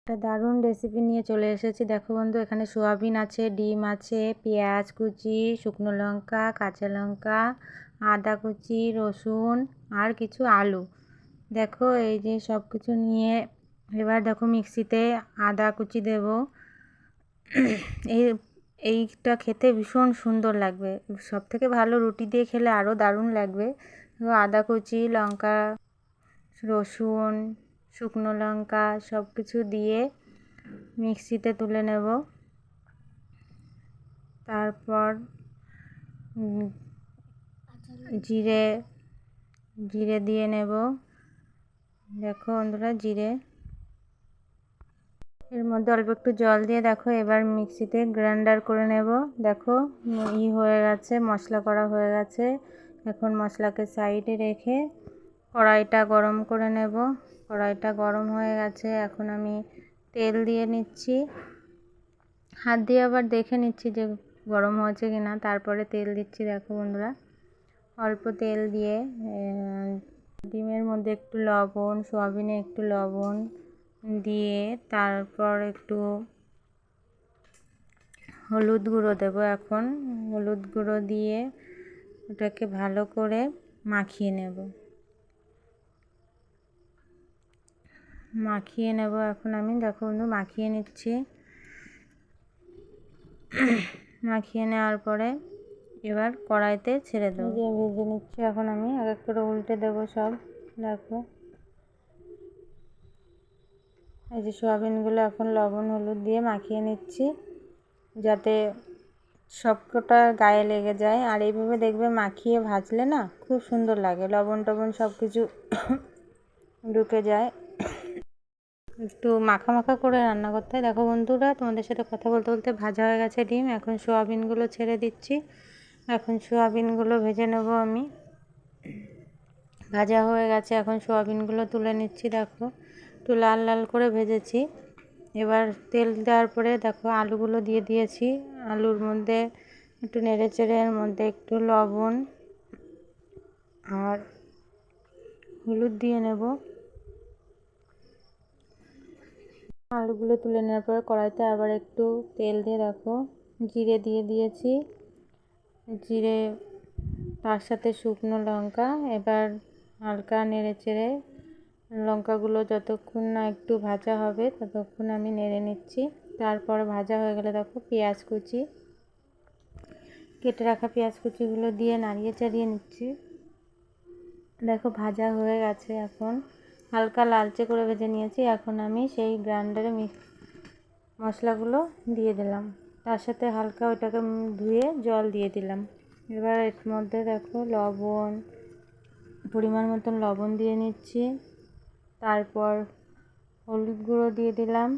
একটা দারুণ রেসিপি নিয়ে চলে এসেছি। দেখো বন্ধু, এখানে সোয়াবিন আছে, ডিম আছে, পেঁয়াজ কুচি, শুকনো লঙ্কা, কাঁচা লঙ্কা, আদা কুচি, রসুন আর কিছু আলু। দেখো এই যে সব কিছু নিয়ে এবার দেখো মিক্সিতে আদা কুচি দেব। এই এইটা খেতে ভীষণ সুন্দর লাগবে, সব থেকে ভালো রুটি দিয়ে খেলে আরও দারুণ লাগবে। আদা কুচি, লঙ্কা, রসুন, শুকনো লঙ্কা সব কিছু দিয়ে মিক্সিতে তুলে নেব। তারপর জিরে দিয়ে নেব। দেখো বন্ধুরা, জিরে এর মধ্যে অল্প একটু জল দিয়ে দেখো এবার মিক্সিতে গ্রাইন্ডার করে নেব। দেখো হয়ে গেছে, মশলা করা হয়ে গেছে। এখন মশলাকে সাইডে রেখে কড়াইটা গরম করে নেব। কড়াইটা গরম হয়ে গেছে, এখন আমি তেল দিয়ে নিচ্ছি। হাত দিয়ে আবার দেখে নিচ্ছি যে গরম হয়েছে কি না, তারপরে তেল দিচ্ছি। দেখো বন্ধুরা, অল্প তেল দিয়ে ডিমের মধ্যে একটু লবণ, সয়াবিনে একটু লবণ দিয়ে তারপর একটু হলুদ গুঁড়ো দেবো। এখন হলুদ গুঁড়ো দিয়ে ওটাকে ভালো করে মাখিয়ে নেব। এখন আমি দেখো বন্ধু মাখিয়ে নিচ্ছি। মাখিয়ে নেওয়ার পরে এবার কড়াইতে ছেড়ে দেবো। ভেজে নিচ্ছি এখন আমি, এক এক করে উল্টে দেবো সব। দেখো এই যে সোয়াবিনগুলো এখন লবণ হলুদ দিয়ে মাখিয়ে নিচ্ছি যাতে সবকটা গায়ে লেগে যায়। আর এইভাবে দেখবে মাখিয়ে ভাজলে না খুব সুন্দর লাগে, লবণ টবণ সব কিছু ঢুকে যায়। একটু মাখা মাখা করে রান্না করতে হয়। দেখো বন্ধুরা, তোমাদের সাথে কথা বলতে বলতে ভাজা হয়ে গেছে ডিম। এখন সোয়াবিনগুলো ছেড়ে দিচ্ছি। এখন সোয়াবিনগুলো ভেজে নেব আমি। ভাজা হয়ে গেছে, এখন সোয়াবিনগুলো তুলে নিচ্ছি। দেখো একটু লাল লাল করে ভেজেছি। এবার তেল দেওয়ার পরে দেখো আলুগুলো দিয়ে দিয়েছি। আলুর মধ্যে একটু নেড়ে চেড়ে এর মধ্যে একটু লবণ আর হলুদ দিয়ে নেব। আলুগুলো তুলে নেওয়ার পরে কড়াইতে আবার একটু তেল দিয়ে দেখো জিরে দিয়ে দিয়েছি। জিরে তার সাথে শুকনো লঙ্কা। এবার হালকা নেড়ে চেড়ে লঙ্কাগুলো যতক্ষণ না একটু ভাজা হবে ততক্ষণ আমি নেড়ে নিচ্ছি। তারপর ভাজা হয়ে গেলে দেখো পেঁয়াজ কুচি, কেটে রাখা পেঁয়াজ কুচিগুলো দিয়ে নাড়িয়ে চাড়িয়ে নিচ্ছি। দেখো ভাজা হয়ে গেছে, এখন হালকা লালচে করে ভেজে নিয়েছি। এখন আমি সেই গ্রাইন্ডারে মশলাগুলো দিয়ে দিলাম, তার সাথে হালকা ওইটাকে ধুয়ে জল দিয়ে দিলাম। এবার এর মধ্যে দেখো লবণ, পরিমাণ মতন লবণ দিয়ে নিচ্ছি। তারপর হলুদ গুঁড়ো দিয়ে দিলাম।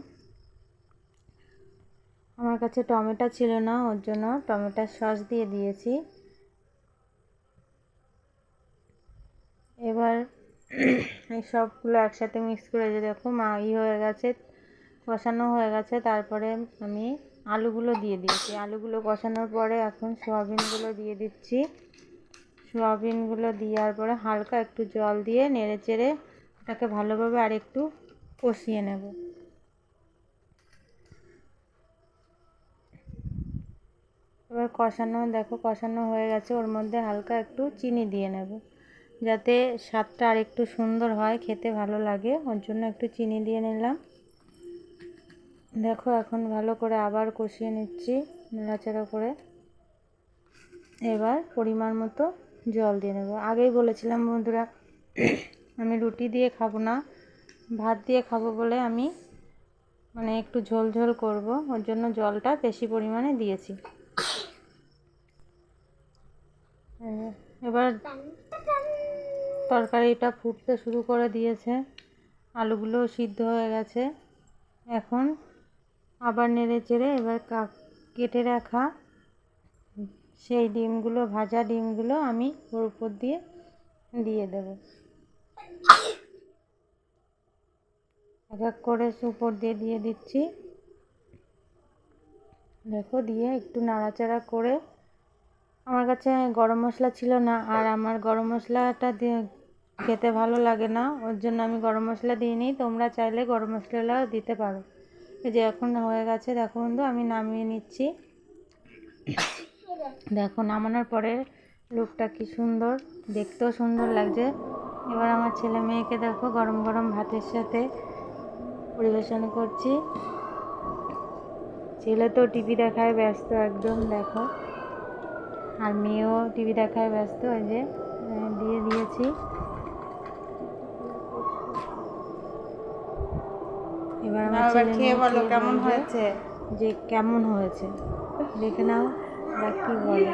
আমার কাছে টমেটো ছিল না, ওর জন্য টমেটোর সস দিয়ে দিয়েছি। এবার এই সবগুলো একসাথে মিক্স করে যে দেখো হয়ে গেছে, কষানো হয়ে গেছে। তারপরে আমি আলুগুলো দিয়ে দিয়েছি। আলুগুলো কষানোর পরে এখন সোয়াবিনগুলো দিয়ে দিচ্ছি। সোয়াবিনগুলো দেওয়ার পরে হালকা একটু জল দিয়ে নেড়ে চেড়ে ওটাকে ভালোভাবে আর একটু কষিয়ে নেব। এবার কষানো হয়ে গেছে, ওর মধ্যে হালকা একটু চিনি দিয়ে নেব যাতে স্বাদটা আর একটু সুন্দর হয়, খেতে ভালো লাগে, ওর জন্য একটু চিনি দিয়ে নিলাম। দেখো এখন ভালো করে আবার কষিয়ে নিচ্ছি নাড়াচাড়া করে। এবার পরিমাণ মতো জল দিয়ে নেব। আগেই বলেছিলাম বন্ধুরা আমি রুটি দিয়ে খাবো না, ভাত দিয়ে খাবো বলে আমি একটু ঝোল ঝোল করব, ওর জন্য জলটা বেশি পরিমাণে দিয়েছি। এবার তরকারিটা ফুটতে শুরু করে দিয়েছে, আলুগুলোও সিদ্ধ হয়ে গেছে। এখন আবার নেড়ে চেড়ে এবার কেটে রাখা সেই ডিমগুলো, ভাজা ডিমগুলো আমি ওর উপর দিয়ে দেব। এক এক করে উপর দিয়ে দিচ্ছি। দেখো দিয়ে একটু নাড়াচাড়া করে, আমার কাছে গরম মশলা ছিল না, আর আমার গরম মশলাটা দিয়ে খেতে ভালো লাগে না, ওর জন্য আমি গরম মশলা দিইনি। তোমরা চাইলে গরম মশলাটাও দিতে পারো। এই যে এখন হয়ে গেছে, দেখো বন্ধু আমি নামিয়ে নিচ্ছি। দেখো নামানোর পরে লুকটা কি সুন্দর, দেখতেও সুন্দর লাগছে। এবার আমার ছেলে মেয়েকে দেখো গরম গরম ভাতের সাথে পরিবেশন করছি। ছেলে তো টিভি দেখায় ব্যস্ত একদম, দেখো, আর মেয়েও টিভি দেখায় ব্যস্ত। ওই যে দিয়ে দিয়েছি। এবার আমার ছেলে খেয়ে মেয়ে বলো খেয়ে কেমন বলবে হয়েছে। যে কেমন হয়েছে, দেখে নাও ওরা কী বলে।